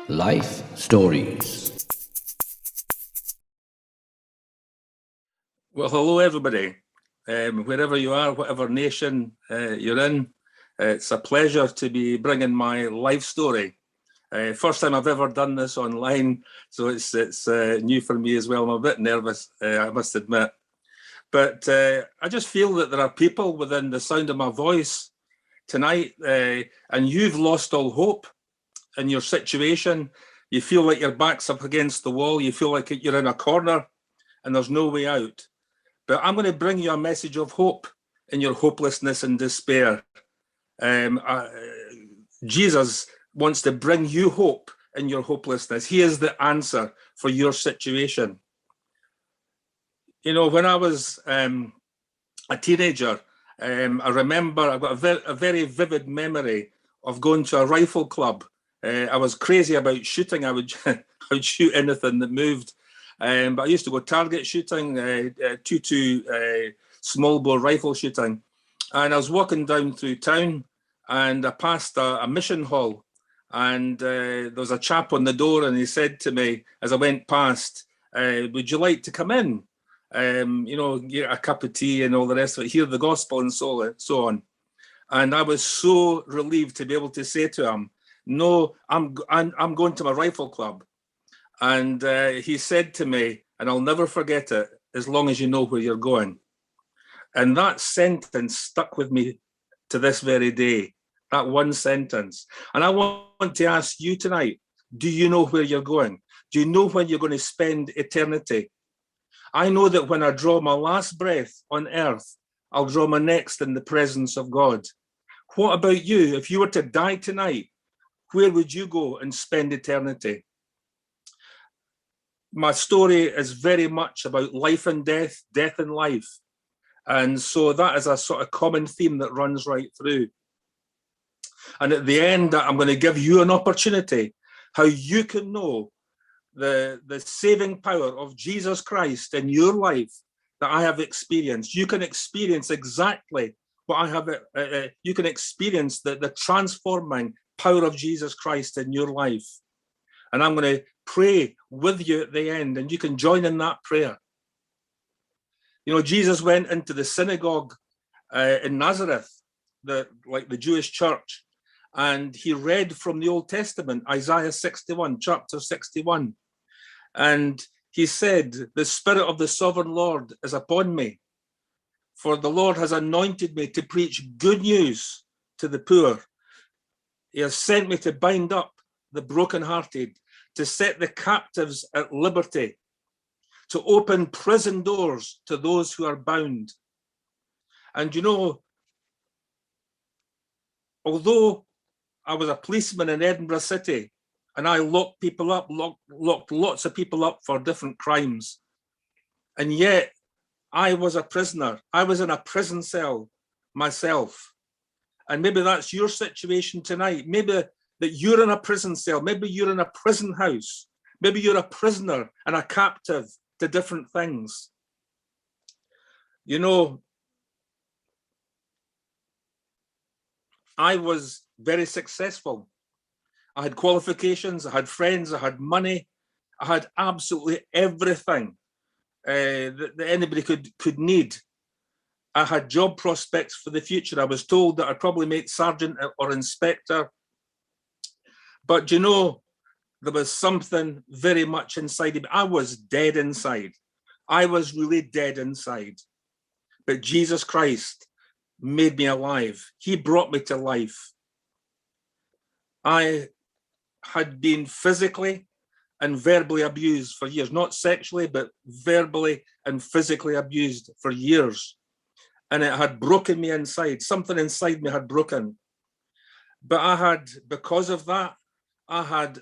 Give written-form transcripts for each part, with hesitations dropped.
Life Stories. Well, hello, everybody. Wherever you are, whatever nation you're in, it's a pleasure to be bringing my life story. First time I've ever done this online, so it's new for me as well. I'm a bit nervous, I must admit. But I just feel that there are people within the sound of my voice tonight, and you've lost all hope in your situation. You feel like your back's up against the wall. You feel like you're in a corner and there's no way out. But I'm going to bring you a message of hope in your hopelessness and despair. Jesus wants to bring you hope in your hopelessness. He is the answer for your situation. You know, when I was a teenager, I remember I've got a very vivid memory of going to a rifle club. I was crazy about shooting. I would shoot anything that moved. But I used to go target shooting, 2-2 small bore rifle shooting. And I was walking down through town and I passed a mission hall. And there was a chap on the door and he said to me as I went past, would you like to come in? Get a cup of tea and all the rest of it, hear the gospel and so on. And I was so relieved to be able to say to him, no, I'm going to my rifle club. And he said to me, and I'll never forget it, as long as you know where you're going. And that sentence stuck with me to this very day, that one sentence. And I want to ask you tonight, do you know where you're going? Do you know when you're going to spend eternity? I know that when I draw my last breath on earth, I'll draw my next in the presence of God. What about you? If you were to die tonight, where would you go and spend eternity? My story is very much about life and death, death and life. And so that is a sort of common theme that runs right through. And at the end, I'm going to give you an opportunity how you can know the saving power of Jesus Christ in your life that I have experienced. You can experience exactly what I have. You can experience the transforming power of Jesus Christ in your life. And I'm going to pray with you at the end, and you can join in that prayer. You know, Jesus went into the synagogue in Nazareth, the Jewish church, and he read from the Old Testament, Isaiah 61, chapter 61. And he said, the Spirit of the Sovereign Lord is upon me, for the Lord has anointed me to preach good news to the poor. He has sent me to bind up the brokenhearted, to set the captives at liberty, to open prison doors to those who are bound. And you know, although I was a policeman in Edinburgh City and I locked people up, locked lots of people up for different crimes, and yet I was a prisoner. I was in a prison cell myself. And maybe that's your situation tonight. Maybe that you're in a prison cell. Maybe you're in a prison house. Maybe you're a prisoner and a captive to different things. You know, I was very successful. I had qualifications, I had friends, I had money, I had absolutely everything that anybody could need. I had job prospects for the future. I was told that I'd probably make sergeant or inspector. But you know, there was something very much inside of me. I was dead inside. I was really dead inside. But Jesus Christ made me alive. He brought me to life. I had been physically and verbally abused for years, not sexually, but verbally and physically abused for years. And it had broken me inside. Something inside me had broken. But I had, because of that, I had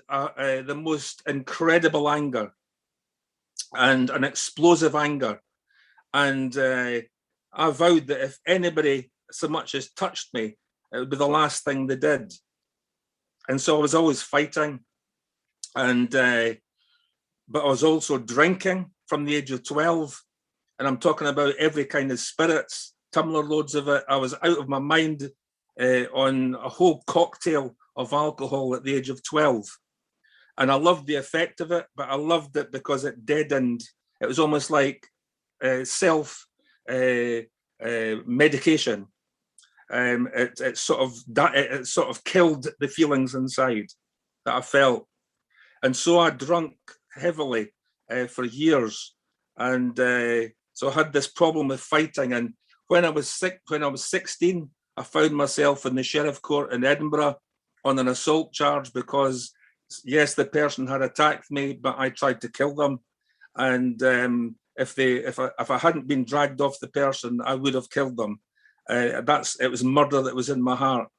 the most incredible anger and an explosive anger. And I vowed that if anybody so much as touched me, it would be the last thing they did. And so I was always fighting. And but I was also drinking from the age of 12. And I'm talking about every kind of spirits, tumbler loads of it. I was out of my mind on a whole cocktail of alcohol at the age of 12. And I loved the effect of it, but I loved it because it deadened. It was almost like self medication. It sort of killed the feelings inside that I felt, and so I drank heavily for years, and so I had this problem with fighting. And when I was 16, I found myself in the sheriff court in Edinburgh on an assault charge because, yes, the person had attacked me, but I tried to kill them. And if I hadn't been dragged off the person, I would have killed them. It was murder that was in my heart.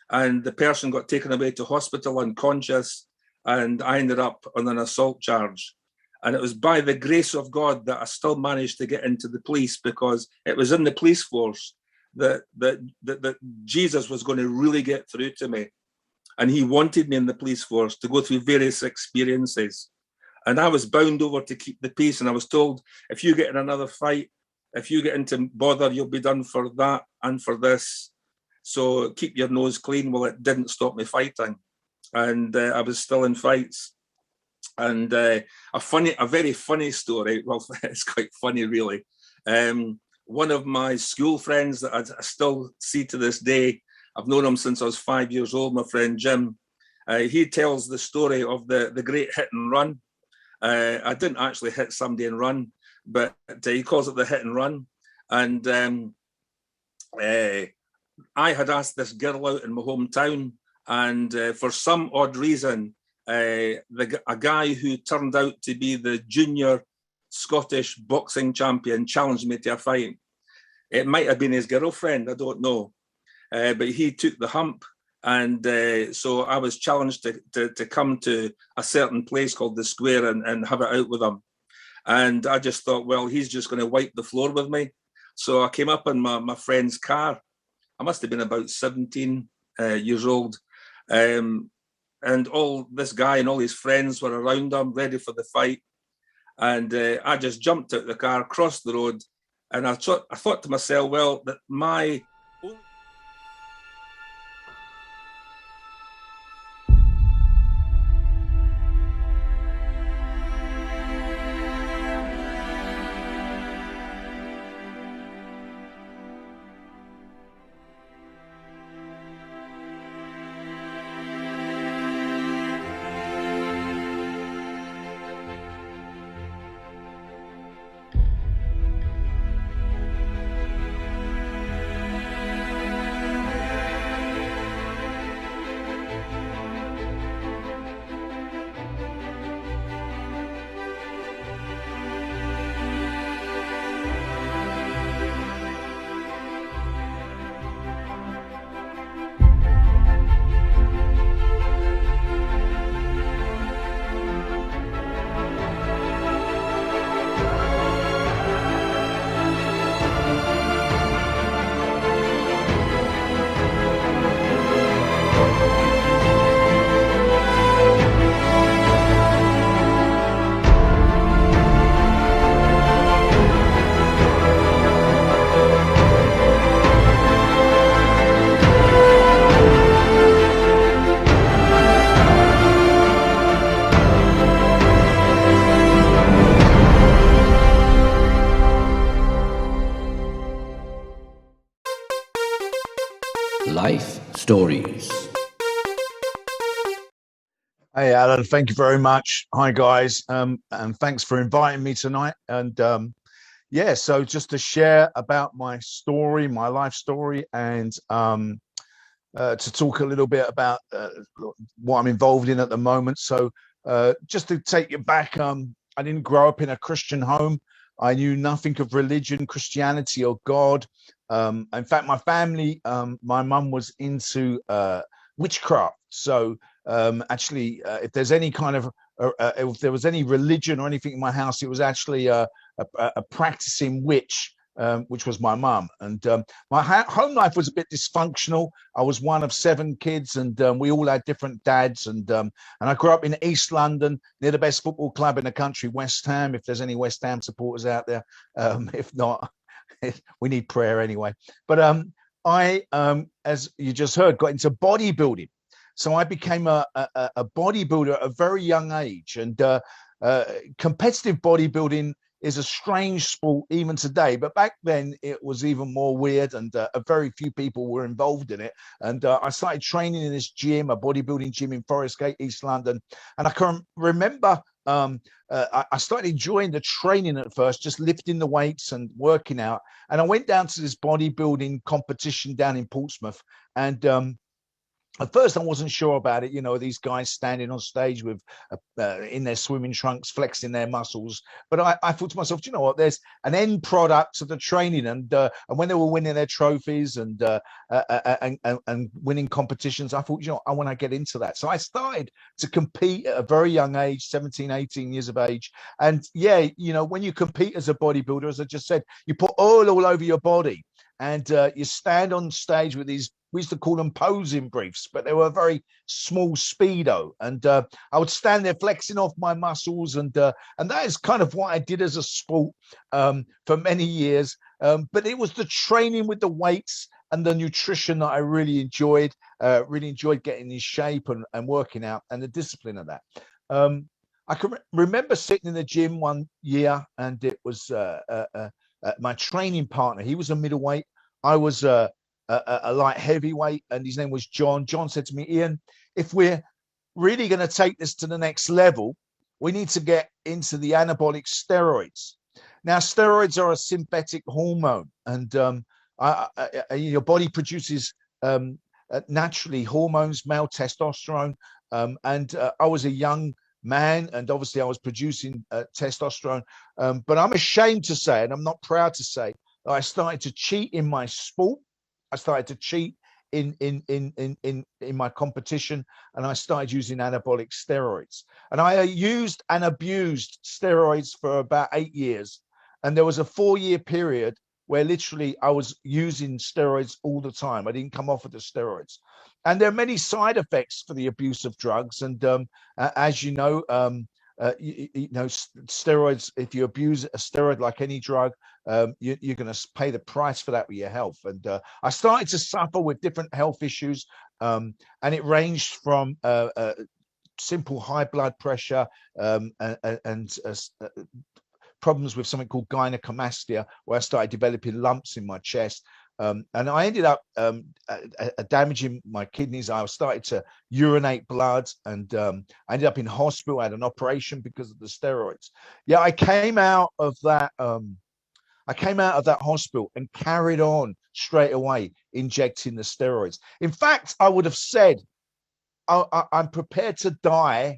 And the person got taken away to hospital unconscious, and I ended up on an assault charge. And it was by the grace of God that I still managed to get into the police, because it was in the police force that Jesus was going to really get through to me. And he wanted me in the police force to go through various experiences. And I was bound over to keep the peace. And I was told, if you get in another fight, if you get into bother, you'll be done for that and for this. So keep your nose clean. Well, it didn't stop me fighting. And I was still in fights. And a very funny story. Well, it's quite funny, really. One of my school friends that I still see to this day, I've known him since I was 5 years old, my friend Jim. He tells the story of the great hit and run. I didn't actually hit somebody and run, but he calls it the hit and run. And I had asked this girl out in my hometown, and for some odd reason, a guy who turned out to be the junior Scottish boxing champion challenged me to a fight. It might have been his girlfriend, I don't know. But he took the hump, and so I was challenged to come to a certain place called the Square and have it out with him. And I just thought, well, he's just going to wipe the floor with me. So I came up in my friend's car. I must have been about 17 years old. And all this guy and all his friends were around him, ready for the fight. And I just jumped out the car, crossed the road, and I thought to myself, well, that my Life Stories. Hey, Alan, thank you very much. Hi, guys, and thanks for inviting me tonight. And yeah, so just to share about my story, my life story, and to talk a little bit about what I'm involved in at the moment. So just to take you back, I didn't grow up in a Christian home. I knew nothing of religion, Christianity, or God. In fact, my family, my mum was into witchcraft. So actually, if there's any kind of, if there was any religion or anything in my house, it was actually a practicing witch, which was my mum. And my home life was a bit dysfunctional. I was one of 7 kids, and we all had different dads. And I grew up in East London, near the best football club in the country, West Ham. If there's any West Ham supporters out there, if not, we need prayer anyway. But I, as you just heard, got into bodybuilding. So I became a bodybuilder at a very young age, and competitive bodybuilding is a strange sport even today, but back then it was even more weird, and very few people were involved in it. And I started training in this gym, a bodybuilding gym in Forest Gate, East London. And I can remember I started enjoying the training at first, just lifting the weights and working out. And I went down to this bodybuilding competition down in Portsmouth, and at first I wasn't sure about it. You know, these guys standing on stage with in their swimming trunks, flexing their muscles. But I thought to myself, you know what, there's an end product of the training. And when they were winning their trophies and winning competitions, I thought, you know, I want to get into that. So I started to compete at a very young age, 17, 18 years of age. And yeah, you know, when you compete as a bodybuilder, as I just said, you put oil all over your body, and you stand on stage with these, we used to call them posing briefs, but they were a very small Speedo. And I would stand there flexing off my muscles. And that is kind of what I did as a sport for many years. But it was the training with the weights and the nutrition that I really enjoyed getting in shape and working out, and the discipline of that. I can remember sitting in the gym one year, and it was my training partner. He was a middleweight. I was a light heavyweight, and his name was John. John said to me, Ian, if we're really going to take this to the next level, we need to get into the anabolic steroids. Now, steroids are a synthetic hormone, and your body produces naturally hormones, male testosterone. And I was a young man, and obviously I was producing testosterone. But I'm ashamed to say, and I'm not proud to say, that I started to cheat in my sport. I started to cheat in my competition, and I started using anabolic steroids. And I used and abused steroids for about 8 years. And there was a 4-year period where literally I was using steroids all the time. I didn't come off of the steroids. And there are many side effects for the abuse of drugs. And as you know, steroids, if you abuse a steroid like any drug, you're going to pay the price for that with your health. And I started to suffer with different health issues, and it ranged from simple high blood pressure and problems with something called gynecomastia, where I started developing lumps in my chest. And I ended up damaging my kidneys. I started to urinate blood, and I ended up in hospital. I had an operation because of the steroids. Yeah, I came out of that hospital and carried on straight away injecting the steroids. In fact, I would have said, I'm prepared to die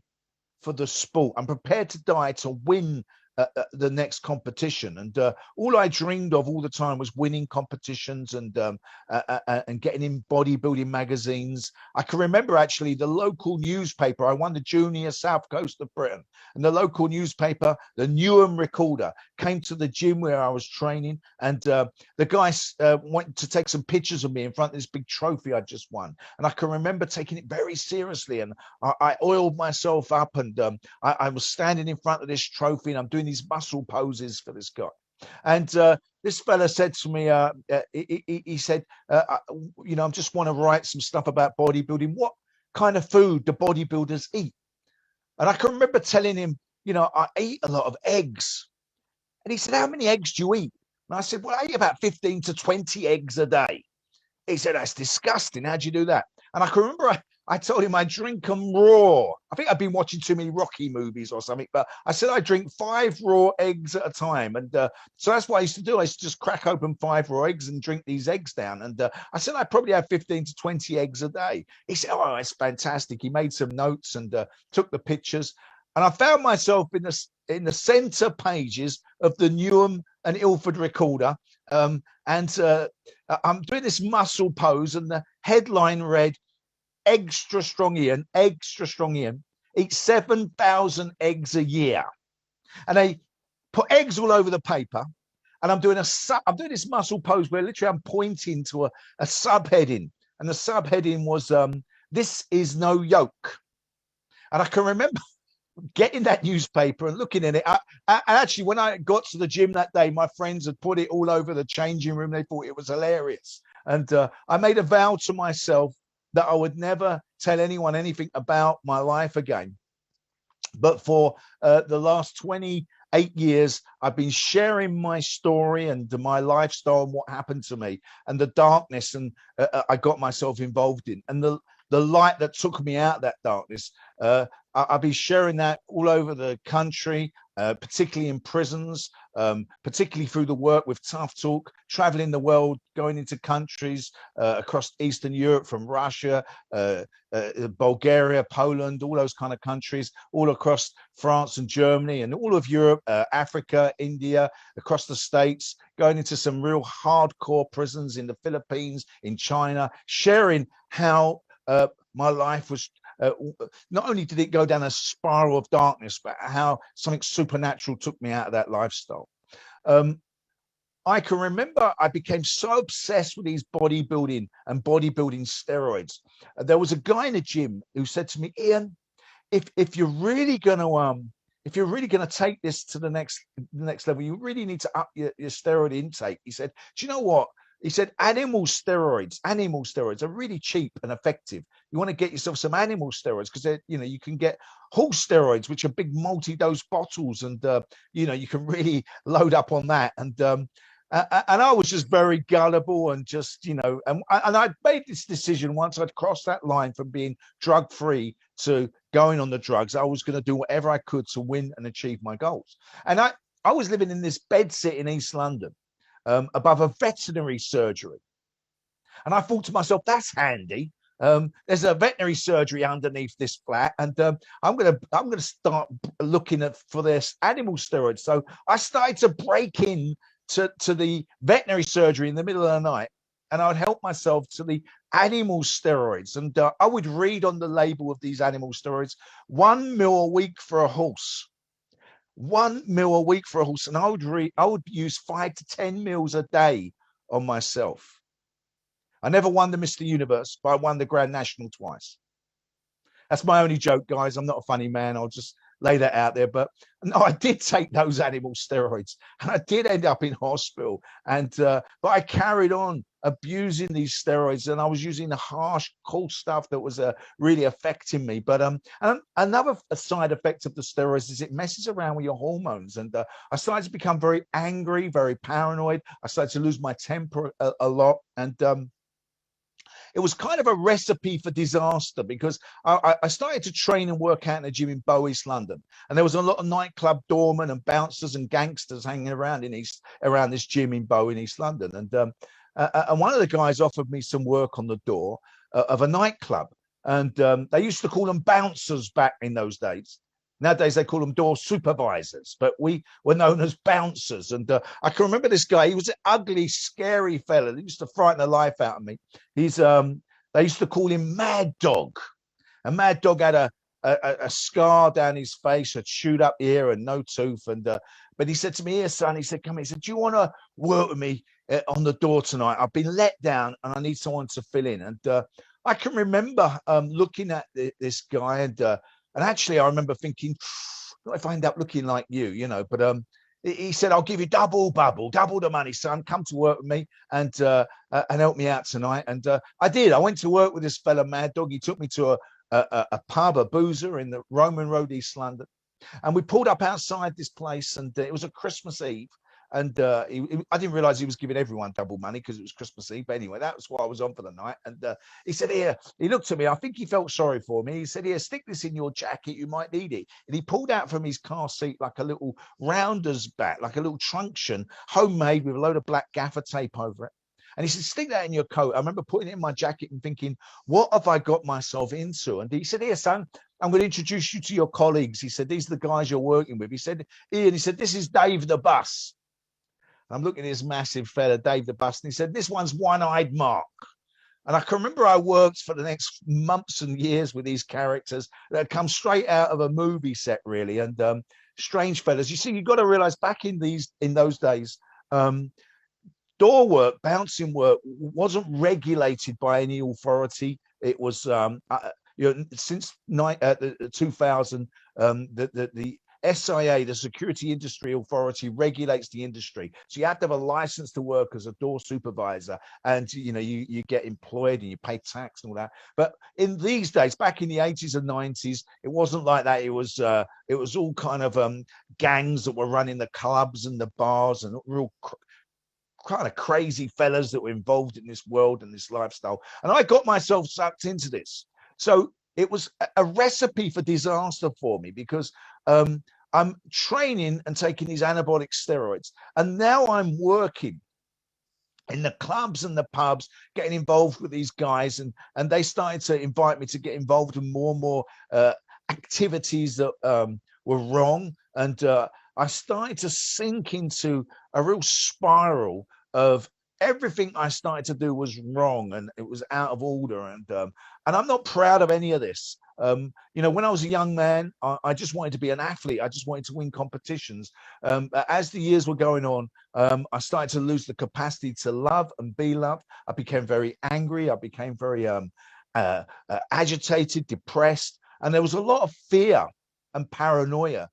for the sport. I'm prepared to die to win the next competition. And all I dreamed of all the time was winning competitions and getting in bodybuilding magazines. I can remember actually the local newspaper. I won the Junior South Coast of Britain, and the local newspaper, the Newham Recorder, came to the gym where I was training, and the guys wanted to take some pictures of me in front of this big trophy I just won. And I can remember taking it very seriously, and I oiled myself up, and I was standing in front of this trophy, and I'm doing these muscle poses for this guy. And this fella said to me, he said, you know, I just want to write some stuff about bodybuilding. What kind of food do bodybuilders eat? And I can remember telling him, you know, I eat a lot of eggs. And he said, how many eggs do you eat? And I said, well, I eat about 15 to 20 eggs a day. He said, that's disgusting. How'd you do that? And I can remember I told him I drink them raw. I think I've been watching too many Rocky movies or something, but I said I drink 5 raw eggs at a time. And so that's what I used to do. I used to just crack open 5 raw eggs and drink these eggs down. And I said I probably have 15 to 20 eggs a day. He said, oh, that's fantastic. He made some notes and took the pictures. And I found myself in the center pages of the Newham and Ilford Recorder. And I'm doing this muscle pose, and the headline read, extra strong Ian eats 7,000 eggs a year. And they put eggs all over the paper, and I'm doing this muscle pose where literally I'm pointing to a subheading, and the subheading was this is no yoke. And I can remember getting that newspaper and looking at it. I actually, when I got to the gym that day, my friends had put it all over the changing room. They thought it was hilarious. And I made a vow to myself that I would never tell anyone anything about my life again. But for the last 28 years, I've been sharing my story and my lifestyle and what happened to me and the darkness and I got myself involved in, and the light that took me out of that darkness. I've been sharing that all over the country, particularly in prisons, particularly through the work with Tough Talk, traveling the world, going into countries across Eastern Europe, from Russia, Bulgaria, Poland, all those kind of countries, all across France and Germany and all of Europe, Africa, India, across the States, going into some real hardcore prisons in the Philippines, in China, sharing how my life was, not only did it go down a spiral of darkness, but how something supernatural took me out of that lifestyle. I can remember I became so obsessed with these bodybuilding and bodybuilding steroids. There was a guy in the gym who said to me, Ian, if you're really going to take this to the next level, you really need to up your steroid intake. He said, do you know what? He said, animal steroids are really cheap and effective. You want to get yourself some animal steroids because you can get horse steroids, which are big multi-dose bottles, and you can really load up on that. And I was just very gullible and just, and I'd made this decision once I'd crossed that line from being drug free to going on the drugs. I was going to do whatever I could to win and achieve my goals. And I was living in this bedsit in East London, above a veterinary surgery. And I thought to myself, that's handy. There's a veterinary surgery underneath this flat, and I'm gonna start looking for this animal steroids. So I started to break in to the veterinary surgery in the middle of the night, and I would help myself to the animal steroids. And I would read on the label of these animal steroids, 1 mil a week for a horse. 1 mil a week for a horse, and I would use 5 to 10 mils a day on myself. I never won the Mr. Universe, but I won the Grand National twice. That's my only joke, guys. I'm not a funny man. I'll just lay that out there. But no, I did take those animal steroids, and I did end up in hospital. And but I carried on abusing these steroids, and I was using the harsh, cool stuff that was really affecting me. But and another side effect of the steroids is it messes around with your hormones, and I started to become very angry, very paranoid. I started to lose my temper a lot, and it was kind of a recipe for disaster, because I started to train and work out in a gym in Bow, East London, and there was a lot of nightclub doormen and bouncers and gangsters hanging around around this gym in Bow in East London. And one of the guys offered me some work on the door of a nightclub, and they used to call them bouncers back in those days. Nowadays they call them door supervisors, but we were known as bouncers. And I can remember this guy. He was an ugly, scary fella. He used to frighten the life out of me. They used to call him Mad Dog. And Mad Dog had a scar down his face, a chewed up ear and no tooth. And but he said to me, "Here, son," he said, "come here." He said, "Do you want to work with me on the door tonight? I've been let down and I need someone to fill in." And I can remember looking at this guy, and actually, I remember thinking, what if I end up looking like you, But he said, "I'll give you double the money, son. Come to work with me and help me out tonight." And I did. I went to work with this fella, Mad Dog. He took me to a pub, a boozer in the Roman Road, East London. And we pulled up outside this place, and it was a Christmas Eve. And I didn't realize he was giving everyone double money because it was Christmas Eve. But anyway, that was what I was on for the night. And he said, "Here," he looked at me. I think he felt sorry for me. He said, "Here, stick this in your jacket. You might need it." And he pulled out from his car seat like a little rounder's bat, like a little truncheon, homemade with a load of black gaffer tape over it. And he said, "Stick that in your coat." I remember putting it in my jacket and thinking, what have I got myself into? And he said, "Here, son, I'm going to introduce you to your colleagues." He said, "These are the guys you're working with." He said, "Ian," he said, "this is Dave the Bus." I'm looking at this massive fella, Dave the Bus, and he said, "This one's One-Eyed Mark." And I can remember I worked for the next months and years with these characters that had come straight out of a movie set, really, and strange fellas. You see, you've got to realize back in those days, door work, bouncing work wasn't regulated by any authority. It was, since 2000, the SIA, the Security Industry Authority, regulates the industry. So you have to have a license to work as a door supervisor, and you get employed and you pay tax and all that. But in these days, back in the 80s and 90s, it wasn't like that. It was all kind of gangs that were running the clubs and the bars, and real kind of crazy fellas that were involved in this world and this lifestyle. And I got myself sucked into this. So it was a recipe for disaster for me, because I'm training and taking these anabolic steroids. And now I'm working in the clubs and the pubs, getting involved with these guys. And they started to invite me to get involved in more and more activities that were wrong. And I started to sink into a real spiral of everything I started to do was wrong, and it was out of order. And I'm not proud of any of this. When I was a young man, I just wanted to be an athlete. I just wanted to win competitions. But as the years were going on, I started to lose the capacity to love and be loved. I became very angry. I became very agitated, depressed, and there was a lot of fear and paranoia.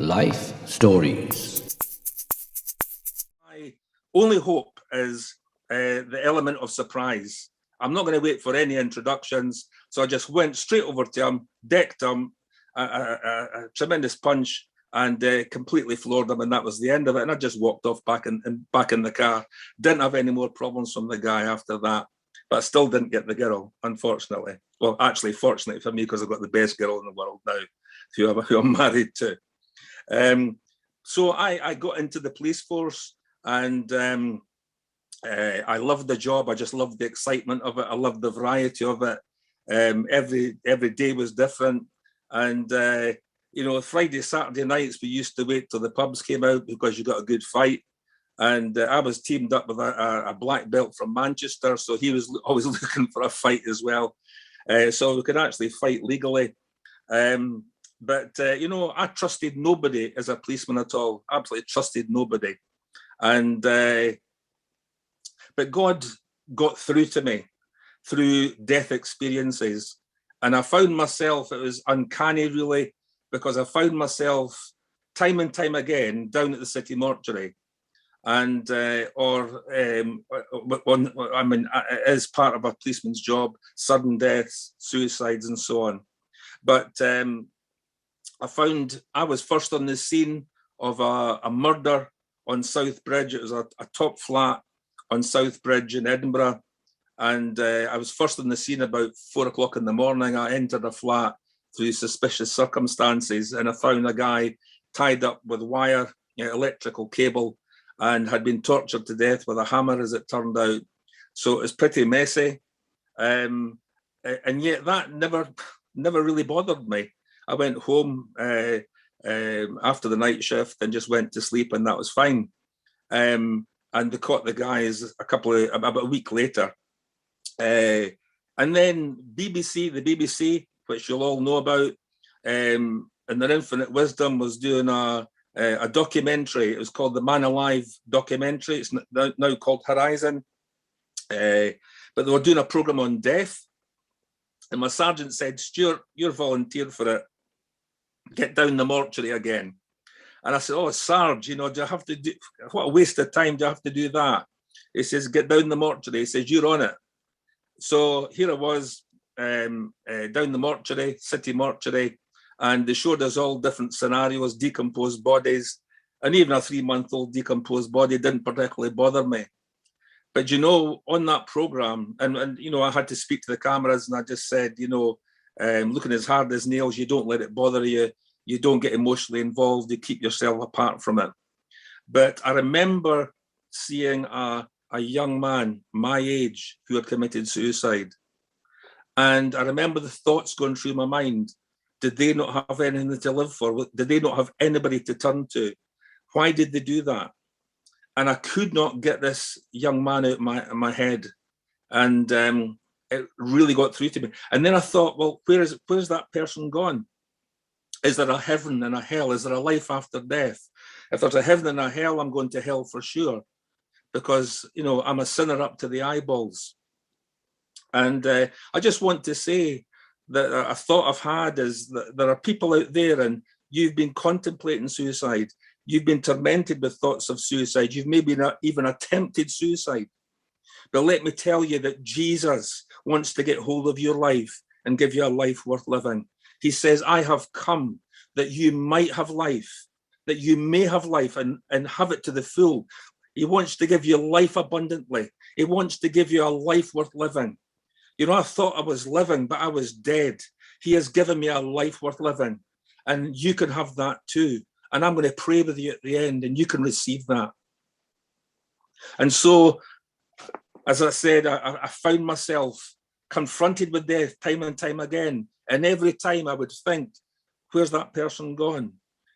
Life Stories. My only hope is the element of surprise. I'm not going to wait for any introductions, so I just went straight over to him, decked him, a tremendous punch, and completely floored him, and that was the end of it. And I just walked off back in the car. Didn't have any more problems from the guy after that, but I still didn't get the girl, unfortunately. Well, actually, fortunately for me, because I've got the best girl in the world now, who I'm married to. So I got into the police force, and I loved the job. I just loved the excitement of it. I loved the variety of it. Every day was different. And, Friday, Saturday nights, we used to wait till the pubs came out because you got a good fight. And I was teamed up with a black belt from Manchester. So he was always looking for a fight as well. So we could actually fight legally. But I trusted nobody as a policeman at all. Absolutely trusted nobody. And but God got through to me through death experiences. And I found myself, it was uncanny really, because I found myself time and time again down at the city mortuary. And as part of a policeman's job, sudden deaths, suicides, and so on. But I found I was first on the scene of a murder on South Bridge. It was a top flat on South Bridge in Edinburgh. And I was first on the scene about 4 o'clock in the morning. I entered a flat through suspicious circumstances, and I found a guy tied up with wire, electrical cable, and had been tortured to death with a hammer, as it turned out. So it was pretty messy. And yet that never really bothered me. I went home after the night shift and just went to sleep, and that was fine. And they caught the guys about a week later. And then the BBC, which you'll all know about, in their infinite wisdom, was doing a documentary. It was called the Man Alive documentary. It's now called Horizon. But they were doing a program on death. And my sergeant said, "Stuart, you're volunteered for it. Get down the mortuary again." And I said, "Oh, Sarge, do I have to do, what a waste of time, do I have to do that?" He says, "Get down the mortuary." He says, "You're on it." So here I was, down the mortuary, city mortuary, and they showed us all different scenarios, decomposed bodies, and even a 3-month-old decomposed body didn't particularly bother me. But, on that program, and I had to speak to the cameras, and I just said, looking as hard as nails, you don't let it bother you. You don't get emotionally involved. You keep yourself apart from it. But I remember seeing a young man my age who had committed suicide. And I remember the thoughts going through my mind. Did they not have anything to live for? Did they not have anybody to turn to? Why did they do that? And I could not get this young man out of my head. And it really got through to me. And then I thought, well, where's that person gone? Is there a heaven and a hell? Is there a life after death? If there's a heaven and a hell, I'm going to hell for sure, because, you know, I'm a sinner up to the eyeballs. And I just want to say that a thought I've had is that there are people out there, and you've been contemplating suicide. You've been tormented with thoughts of suicide. You've maybe not even attempted suicide. But let me tell you that Jesus wants to get hold of your life and give you a life worth living. He says, I have come that you might have life, that you may have life and have it to the full. He wants to give you life abundantly. He wants to give you a life worth living. You know, I thought I was living, but I was dead. He has given me a life worth living, and you can have that too. And I'm going to pray with you at the end, and you can receive that. And so, as I said, I found myself confronted with death time and time again. And every time I would think, where's that person gone?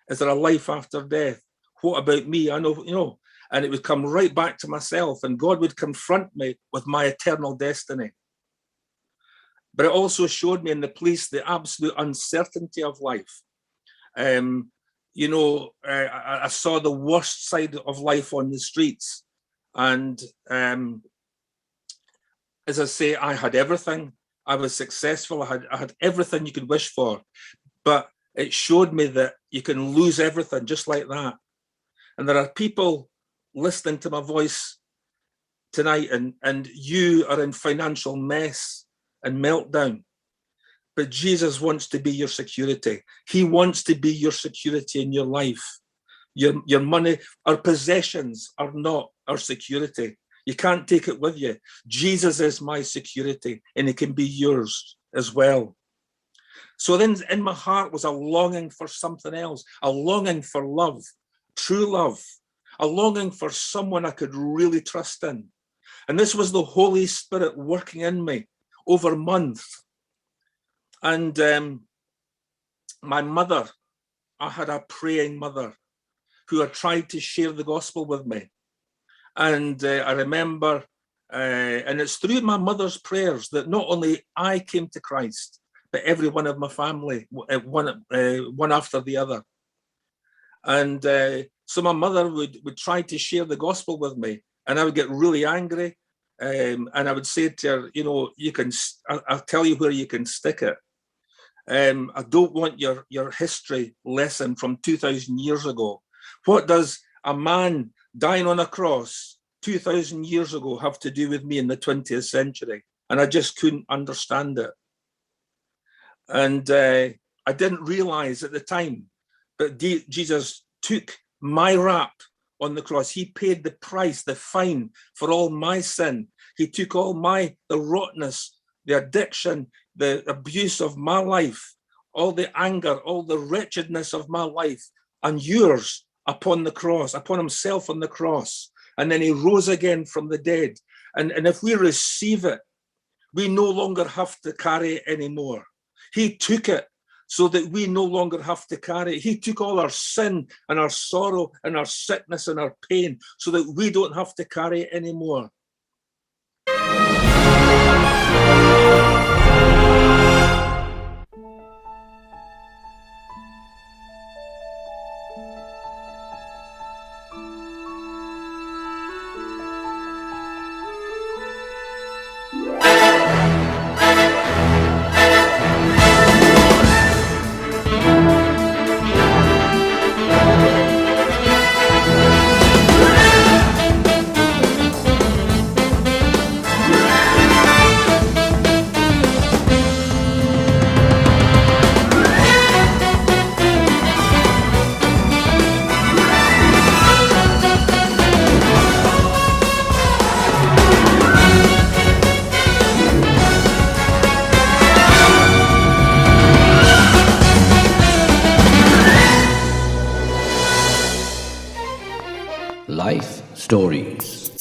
Is there a life after death? What about me? I know, you know, and it would come right back to myself, and God would confront me with my eternal destiny. But it also showed me in the police the absolute uncertainty of life. You know, I saw the worst side of life on the streets. And as I say, I had everything. I was successful. I had everything you could wish for. But it showed me that you can lose everything just like that. And there are people listening to my voice tonight, and you are in financial mess and meltdown. But Jesus wants to be your security. He wants to be your security in your life. Your money, our possessions are not our security. You can't take it with you. Jesus is my security, and it can be yours as well. So then in my heart was a longing for something else, a longing for love, true love, a longing for someone I could really trust in. And this was the Holy Spirit working in me over months. And my mother, I had a praying mother who had tried to share the gospel with me. And I remember, and it's through my mother's prayers that not only I came to Christ, but every one of my family, one after the other. And so my mother would try to share the gospel with me, and I would get really angry. And I would say to her, you know, I'll tell you where you can stick it. I don't want your history lesson from 2,000 years ago. What does a man dying on a cross 2,000 years ago have to do with me in the 20th century? And I just couldn't understand it. And I didn't realize at the time, but Jesus took my rap on the cross. He paid the price, the fine for all my sin. He took all the rottenness, the addiction, the abuse of my life, all the anger, all the wretchedness of my life, and yours upon the cross, upon himself on the cross. And then he rose again from the dead. And if we receive it, we no longer have to carry it anymore. He took it so that we no longer have to carry it. He took all our sin and our sorrow and our sickness and our pain so that we don't have to carry it anymore. Life Stories.